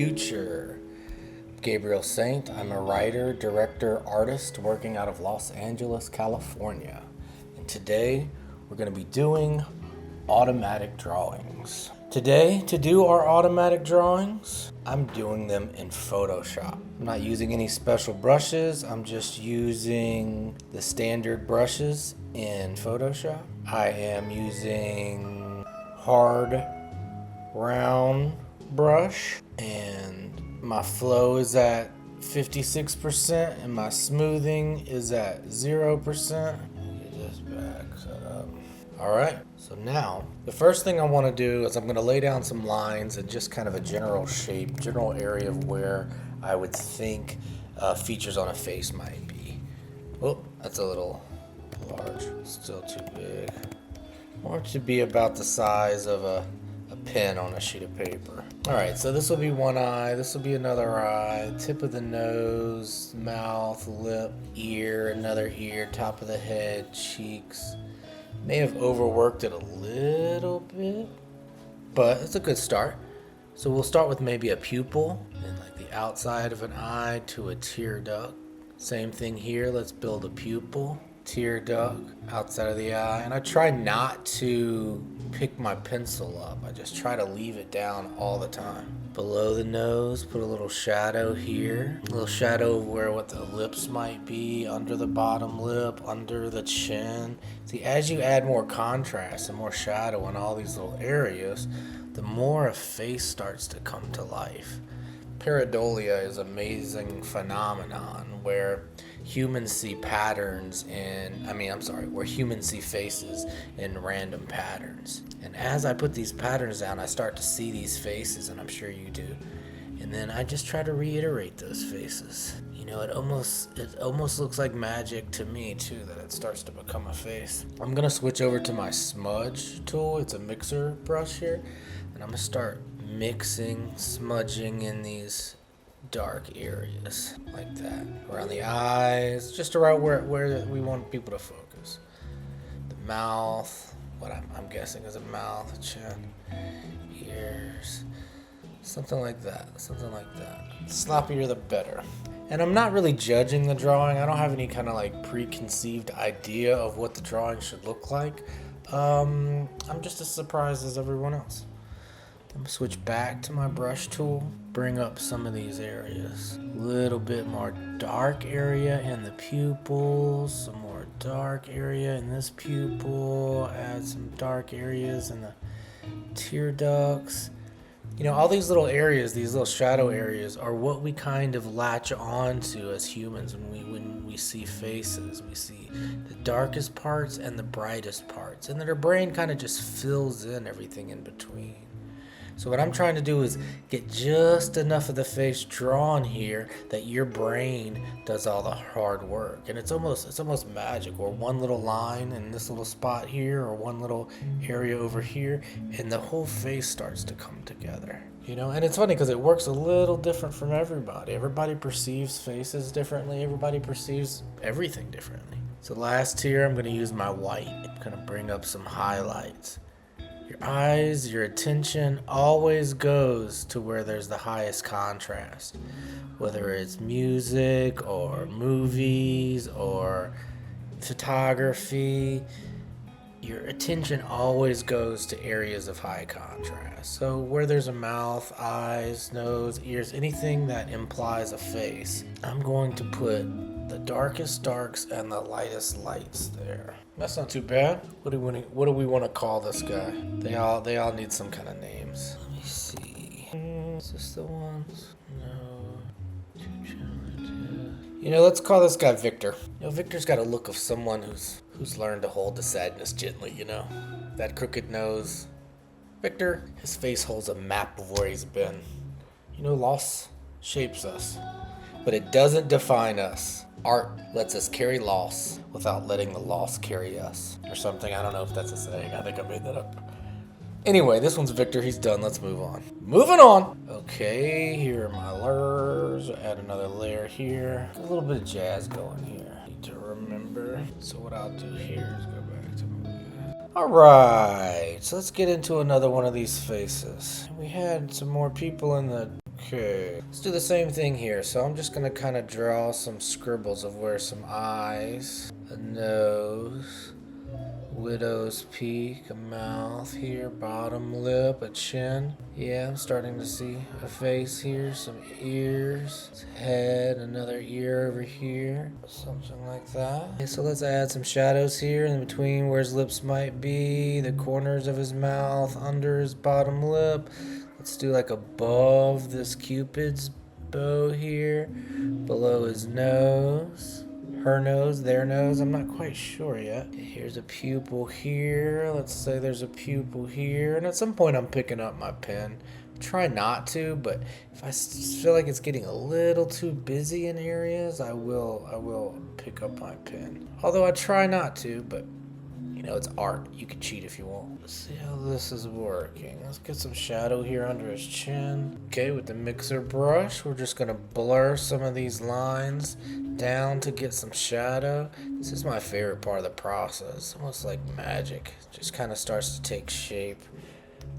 future. Gabriel Saint. I'm a writer, director, artist working out of Los Angeles, California. And today we're going to be doing automatic drawings. Today, to do our automatic drawings, I'm doing them in Photoshop. I'm not using any special brushes. I'm just using the standard brushes in Photoshop. I am using hard round brush, and my flow is at 56% and my smoothing is at 0%. Get this back set up. Alright, so now the first thing I want to do is I'm going to lay down some lines and just kind of a general shape, general area of where I would think features on a face might be. Oh, that's a little large, still too big. I want it to be about the size of a pen on a sheet of paper. Alright, so this will be one eye, this will be another eye, tip of the nose, mouth, lip, ear, another ear, top of the head, cheeks. May have overworked it a little bit, but it's a good start. So we'll start with maybe a pupil and like the outside of an eye to a tear duct. Same thing here, let's build a pupil, tear duct, outside of the eye. And I try not to pick my pencil up. I just try to leave it down all the time. Below the nose, put a little shadow here. A little shadow of where what the lips might be, under the bottom lip, under the chin. See, as you add more contrast and more shadow in all these little areas, the more a face starts to come to life. Pareidolia is an amazing phenomenon where humans see patterns where humans see faces in random patterns. And as I put these patterns down, I start to see these faces, and I'm sure you do. And then I just try to reiterate those faces. You know, it almost looks like magic to me too, that it starts to become a face. I'm gonna switch over to my smudge tool. It's a mixer brush here, and I'm gonna start mixing, smudging in these dark areas like that, around the eyes, just around where we want people to focus. The mouth, what I'm guessing is a mouth, chin, ears, something like that. Sloppier the better. And I'm not really judging the drawing. I don't have any kind of like preconceived idea of what the drawing should look like. I'm just as surprised as everyone else. I'm going to switch back to my brush tool, bring up some of these areas. A little bit more dark area in the pupils, some more dark area in this pupil, add some dark areas in the tear ducts. You know, all these little areas, these little shadow areas are what we kind of latch on to as humans when we see faces. We see the darkest parts and the brightest parts, and then our brain kind of just fills in everything in between. So what I'm trying to do is get just enough of the face drawn here that your brain does all the hard work. And it's almost magic, or one little line in this little spot here, or one little area over here, and the whole face starts to come together. You know, and it's funny because it works a little different from everybody. Everybody perceives faces differently. Everybody perceives everything differently. So last here, I'm going to use my white. I'm going to bring up some highlights. Your eyes, your attention always goes to where there's the highest contrast. Whether it's music or movies or photography, your attention always goes to areas of high contrast. So where there's a mouth, eyes, nose, ears, anything that implies a face, I'm going to put the darkest darks and the lightest lights there. That's not too bad. What do we want to call this guy? They all need some kind of names. Let me see. Is this the ones? No. You know, let's call this guy Victor. You know, Victor's got a look of someone who's learned to hold the sadness gently, you know? That crooked nose. Victor, his face holds a map of where he's been. You know, loss shapes us, but it doesn't define us. Art lets us carry loss without letting the loss carry us. Or something, I don't know if that's a saying. I think I made that up. Anyway, this one's Victor. He's done. Let's move on. Moving on! Okay, here are my layers. Add another layer here. A little bit of jazz going here. Need to remember. So what I'll do here is go back to my... Alright, so let's get into another one of these faces. We had some more people in the... Okay, let's do the same thing here. So I'm just gonna kind of draw some scribbles of where some eyes, a nose, widow's peak, a mouth here, bottom lip, a chin. Yeah, I'm starting to see a face here, some ears, head, another ear over here, something like that. Okay, so let's add some shadows here in between where his lips might be, the corners of his mouth, under his bottom lip. Let's do like above this Cupid's bow here, below his nose. Her nose, their nose, I'm not quite sure yet. Okay, here's a pupil here. Let's say there's a pupil here. And at some point I'm picking up my pen. Try not to, but if I feel like it's getting a little too busy in areas, I will pick up my pen. Although I try not to, but you know, it's art. You can cheat if you want. Let's see how this is working. Let's get some shadow here under his chin. Okay, with the mixer brush, we're just gonna blur some of these lines down to get some shadow. This is my favorite part of the process. Almost like magic. It just kind of starts to take shape.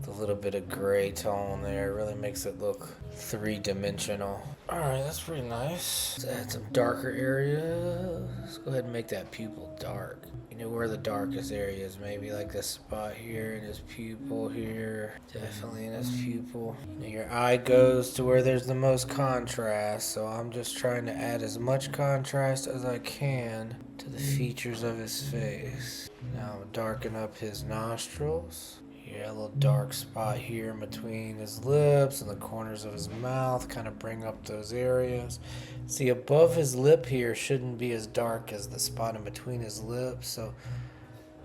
The little bit of gray tone there really makes it look three-dimensional. Alright, that's pretty nice. Let's add some darker areas. Let's go ahead and make that pupil dark. You know where the darkest area is, maybe like this spot here in his pupil here. Definitely in his pupil. You know, your eye goes to where there's the most contrast, so I'm just trying to add as much contrast as I can to the features of his face. Now darken up his nostrils. Yeah, a little dark spot here in between his lips and the corners of his mouth, kind of bring up those areas. See, above his lip here shouldn't be as dark as the spot in between his lips, so,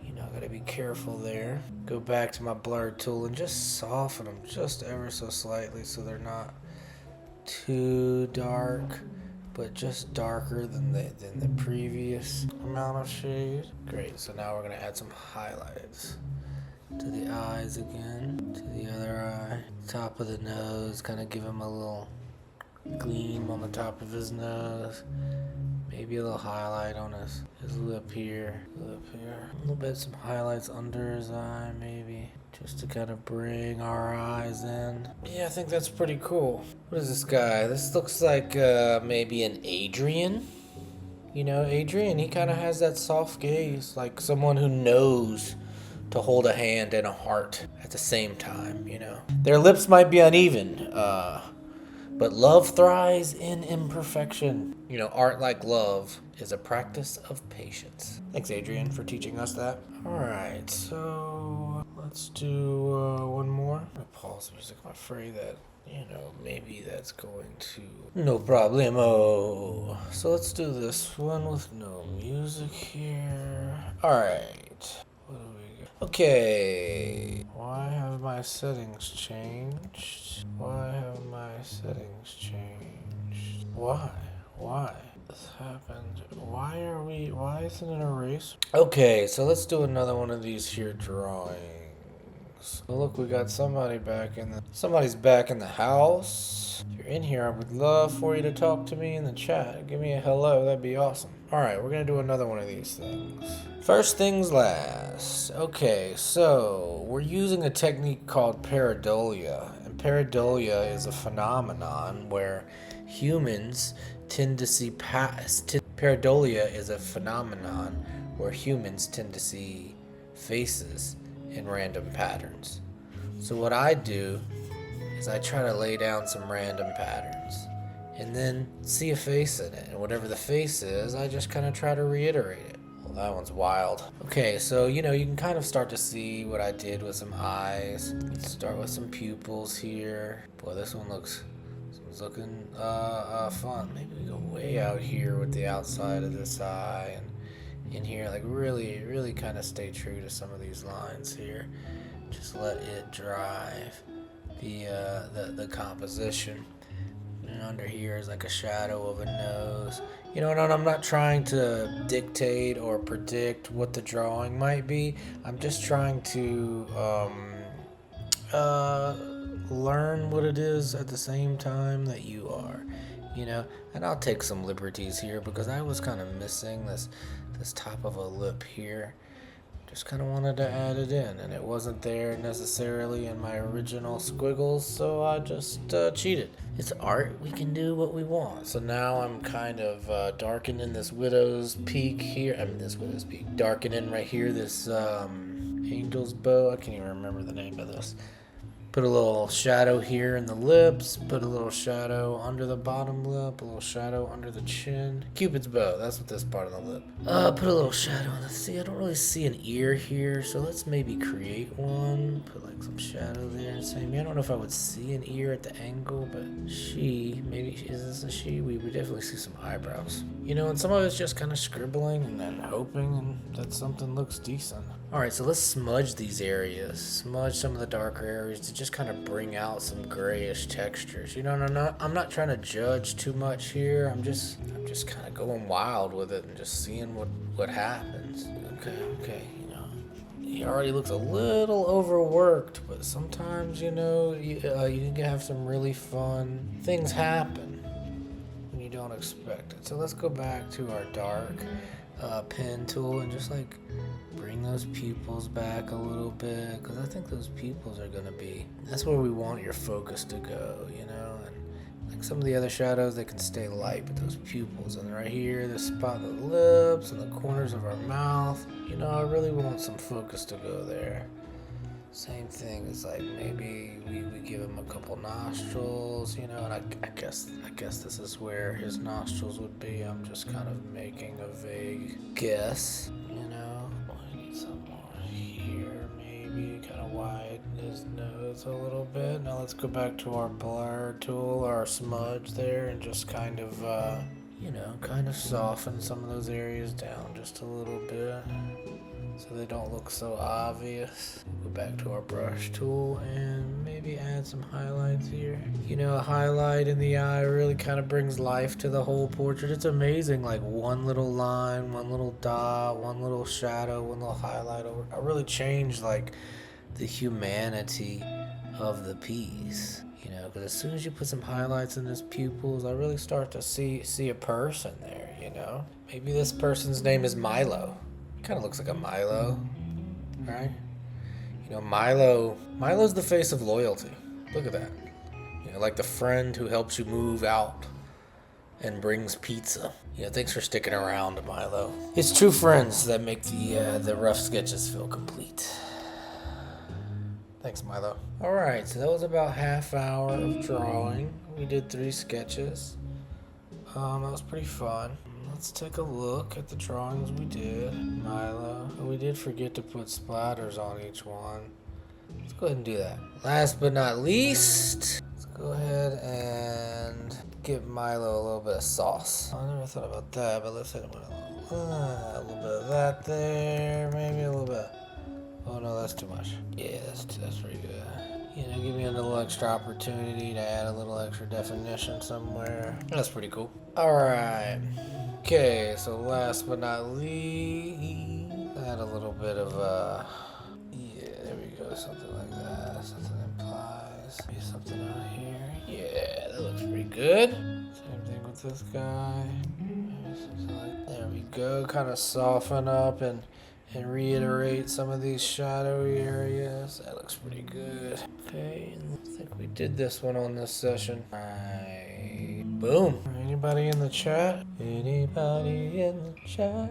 you know, I gotta be careful there. Go back to my blur tool and just soften them just ever so slightly so they're not too dark, but just darker than the previous amount of shade. Great, so now we're gonna add some highlights. To the eyes again, to the other eye, top of the nose, kind of give him a little gleam on the top of his nose, maybe a little highlight on his lip here, a little bit, some highlights under his eye maybe, just to kind of bring our eyes in. Yeah, I think that's pretty cool. What is this guy? This looks like maybe an Adrian. You know, Adrian, he kind of has that soft gaze, like someone who knows to hold a hand and a heart at the same time, you know. Their lips might be uneven, but love thrives in imperfection. You know, art like love is a practice of patience. Thanks, Adrian, for teaching us that. Alright, so let's do one more. I'm gonna pause the music. I'm afraid that, you know, maybe that's going to... No problemo. So let's do this one with no music here. Alright. What do we... Okay, why have my settings changed? Why have my settings changed? Why? This happened. Why isn't it erased? Okay, so let's do another one of these here drawings. So look, we got somebody's back in the house. If you're in here, I would love for you to talk to me in the chat. Give me a hello, that'd be awesome. Alright, we're gonna do another one of these things. First things last. Okay, so we're using a technique called pareidolia. And pareidolia is a phenomenon where humans tend to see pareidolia is a phenomenon where humans tend to see faces in random patterns. So what I do is I try to lay down some random patterns and then see a face in it. And whatever the face is, I just kind of try to reiterate it. Well, that one's wild. Okay, so, you know, you can kind of start to see what I did with some eyes. Let's start with some pupils here. Boy, this one's looking fun. Maybe we go way out here with the outside of this eye and in here, like really kind of stay true to some of these lines here. Just let it drive the composition. And under here is like a shadow of a nose. You know, and I'm not trying to dictate or predict what the drawing might be. I'm just trying to learn what it is at the same time that you are. You know, and I'll take some liberties here because I was kind of missing this top of a lip here. Just kind of wanted to add it in, and it wasn't there necessarily in my original squiggles, so I just cheated. It's art, we can do what we want. So now I'm kind of darkening this widow's peak here. Darkening right here this angel's bow. I can't even remember the name of this. Put a little shadow here in the lips, put a little shadow under the bottom lip, a little shadow under the chin. Cupid's bow, that's what this part of the lip. Put a little shadow on the, see, I don't really see an ear here, so let's maybe create one. Put like some shadow there. Same, I don't know if I would see an ear at the angle, but is this a she? We would definitely see some eyebrows. You know, and some of it's just kind of scribbling and then hoping that something looks decent. Alright, so let's smudge these areas. Smudge some of the darker areas to just kind of bring out some grayish textures. You know, I'm not trying to judge too much here. I'm just kind of going wild with it and just seeing what happens. Okay, you know. He already looks a little overworked, but sometimes, you know, you can have some really fun things happen when you don't expect it. So let's go back to our dark pen tool and just like bring those pupils back a little bit, because I think those pupils are gonna be, that's where we want your focus to go, you know. And like some of the other shadows, they can stay light, but those pupils, and right here, the spot of the lips and the corners of our mouth, you know, I really want some focus to go there. Same thing, it's like maybe we give him a couple nostrils, you know, and I guess this is where his nostrils would be. I'm just kind of making a vague guess, you know. I need some more here, maybe kind of widen his nose a little bit. Now let's go back to our blur tool, our smudge there, and just kind of, you know, kind of soften some of those areas down just a little bit, so they don't look so obvious. Go back to our brush tool and maybe add some highlights here. You know, a highlight in the eye really kind of brings life to the whole portrait. It's amazing, like one little line, one little dot, one little shadow, one little highlight. I really changed like the humanity of the piece. You know, because as soon as you put some highlights in his pupils, I really start to see a person there, you know. Maybe this person's name is Milo. Kind of looks like a Milo, right? You know, Milo's the face of loyalty. Look at that. You know, like the friend who helps you move out and brings pizza. You know, thanks for sticking around, Milo. It's true friends that make the rough sketches feel complete. Thanks, Milo. All right, so that was about half hour of drawing. We did 3 sketches. That was pretty fun. Let's take a look at the drawings we did. Milo. We did forget to put splatters on each one. Let's go ahead and do that. Last but not least, let's go ahead and give Milo a little bit of sauce. I never thought about that, but let's hit him with a little bit of that there. Maybe a little bit. Oh no, that's too much. Yeah, that's pretty good. You know, give me a little extra opportunity to add a little extra definition somewhere. That's pretty cool. Alright. Okay, so last but not least, add a little bit of, yeah, there we go, something like that. Something implies. Maybe something out here. Yeah, that looks pretty good. Same thing with this guy. Maybe something like, there we go. Kind of soften up and reiterate some of these shadowy areas. That looks pretty good. Okay, I think we did this one on this session. Alright, boom. Anybody in the chat? Anybody in the chat?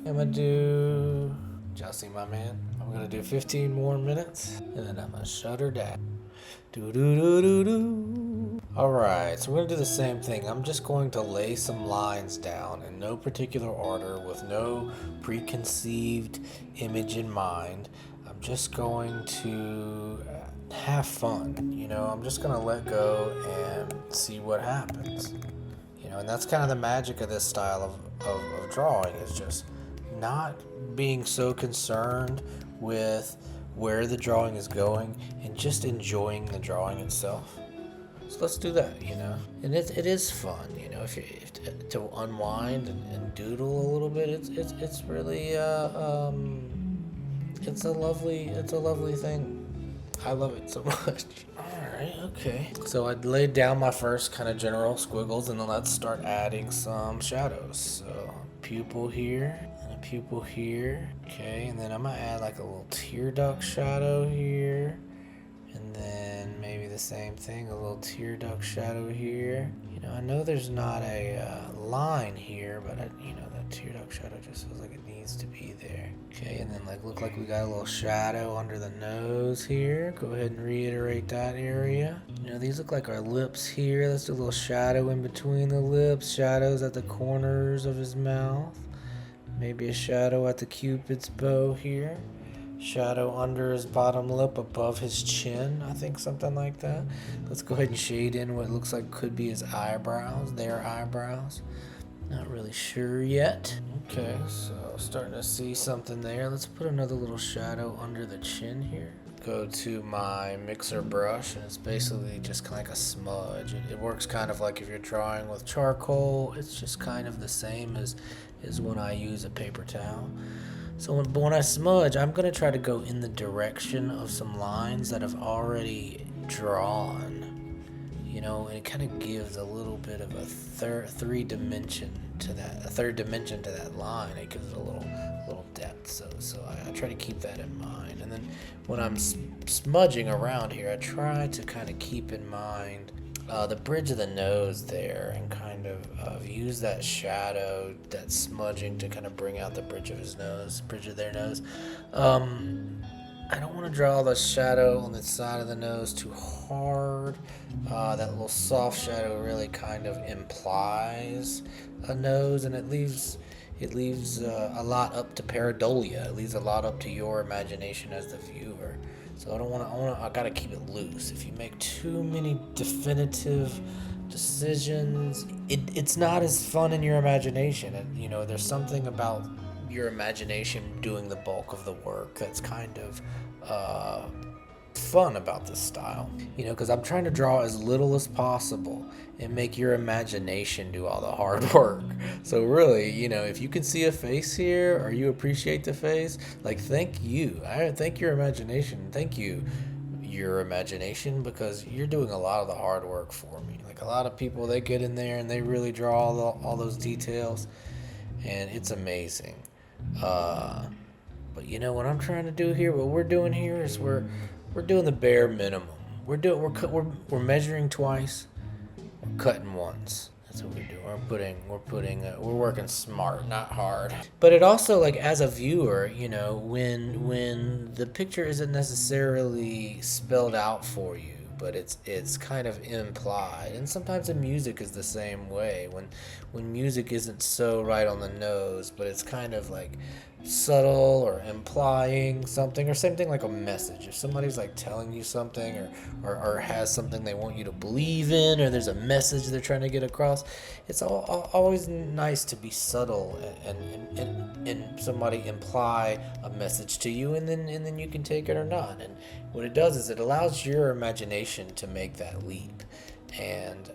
I'm gonna do, Jussie, my man. I'm gonna do 15 more minutes, and then I'm gonna shut her down. Alright, so we're going to do the same thing. I'm just going to lay some lines down in no particular order with no preconceived image in mind. I'm just going to have fun. You know, I'm just going to let go and see what happens. You know, and that's kind of the magic of this style of drawing, is just not being so concerned with where the drawing is going and just enjoying the drawing itself. So let's do that, you know. And it is fun, you know, if to unwind and doodle a little bit. It's really it's a lovely thing. I love it so much. Alright, okay. So I laid down my first kind of general squiggles, and then let's start adding some shadows. So pupil here, and a pupil here. Okay, and then I'm gonna add like a little tear duct shadow here. And then maybe the same thing, a little tear duct shadow here. You know, I know there's not a line here, but you know, that tear duct shadow just feels like it needs to be there. Okay, and then like look like we got a little shadow under the nose here. Go ahead and reiterate that area. You know, these look like our lips here. Let's do a little shadow in between the lips, shadows at the corners of his mouth. Maybe a shadow at the Cupid's bow here. Shadow under his bottom lip above his chin, I think, something like that. Let's go ahead and shade in what looks like could be his eyebrows, their eyebrows. Not really sure yet. Okay, so starting to see something there. Let's put another little shadow under the chin here. Go to my mixer brush, and it's basically just kind of like a smudge. It works kind of like if you're drawing with charcoal. It's just kind of the same as when I use a paper towel. So when I smudge, I'm going to try to go in the direction of some lines that I've already drawn, you know, and it kind of gives a little bit of a third dimension to that line. It gives it a little depth, so I try to keep that in mind. And then when I'm smudging around here, I try to kind of keep in mind the bridge of the nose there, and kind of use that shadow, that smudging, to kind of bring out the bridge of their nose. I don't want to draw the shadow on the side of the nose too hard. That little soft shadow really kind of implies a nose, and it leaves a lot up to pareidolia. It leaves a lot up to your imagination as the viewer. So I gotta keep it loose. If you make too many definitive decisions, it's not as fun in your imagination. And you know, there's something about your imagination doing the bulk of the work that's kind of fun about this style. You know, because I'm trying to draw as little as possible and make your imagination do all the hard work. So really, you know, if you can see a face here, or you appreciate the face, like, thank you. I thank your imagination. Thank you, your imagination, because you're doing a lot of the hard work for me. Like, a lot of people, they get in there and they really draw all those details, and it's amazing. But you know what I'm trying to do here? What we're doing here is we're doing the bare minimum. We're measuring twice. We're cutting once. That's what we're doing. We're working smart, not hard. But it also, like, as a viewer, you know, when the picture isn't necessarily spelled out for you, but it's kind of implied. And sometimes the music is the same way. When music isn't so right on the nose, but it's kind of like subtle or implying something, or same thing like a message. If somebody's like telling you something, or has something they want you to believe in, or there's a message they're trying to get across, it's always nice to be subtle and somebody imply a message to you, and then you can take it or not. And what it does is it allows your imagination to make that leap. And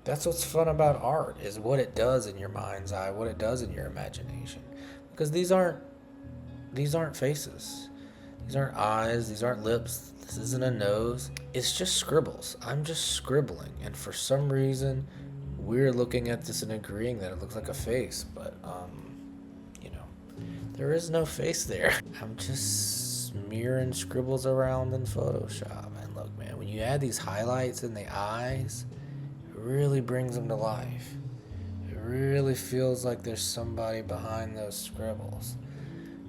that's what's fun about art, is what it does in your mind's eye, what it does in your imagination. Because these aren't faces. These aren't eyes. These aren't lips. This isn't a nose. It's just scribbles. I'm just scribbling. And for some reason, we're looking at this and agreeing that it looks like a face. But, you know, there is no face there. I'm just smearing scribbles around in Photoshop. And look, man, when you add these highlights in the eyes, it really brings them to life. Really feels like there's somebody behind those scribbles.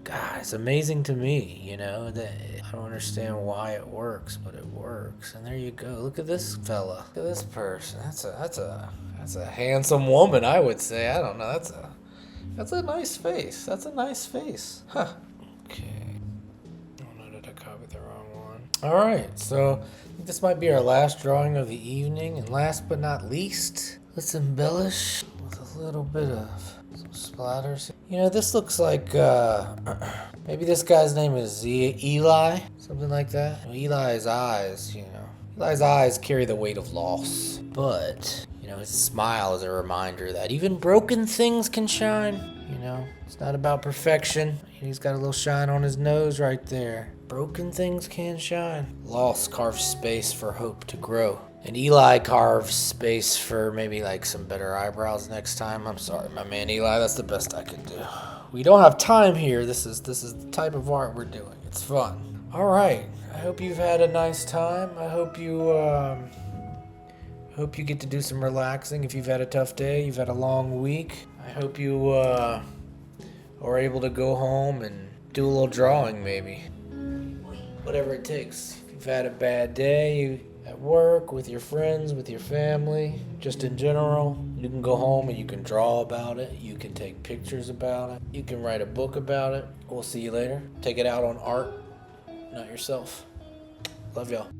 God, it's amazing to me, you know, that I don't understand why it works, but it works. And there you go. Look at this fella. Look at this person. That's a handsome woman, I would say. I don't know. That's a nice face. That's a nice face. Huh. Okay. Oh no, did I copy the wrong one? All right, so I think this might be our last drawing of the evening, and last but not least, let's embellish with a little bit of some splatters. You know, this looks like, maybe this guy's name is Eli, something like that. Eli's eyes, you know. Eli's eyes carry the weight of loss. But, you know, his smile is a reminder that even broken things can shine. You know, it's not about perfection. He's got a little shine on his nose right there. Broken things can shine. Loss carves space for hope to grow. And Eli carves space for maybe like some better eyebrows next time. I'm sorry, my man Eli, that's the best I can do. We don't have time here. This is the type of art we're doing. It's fun. All right. I hope you've had a nice time. I hope you get to do some relaxing. If you've had a tough day, you've had a long week. I hope you are able to go home and do a little drawing maybe. Whatever it takes. If you've had a bad day at work, with your friends, with your family, just in general, you can go home and you can draw about it. You can take pictures about it. You can write a book about it. We'll see you later. Take it out on art, not yourself. Love y'all.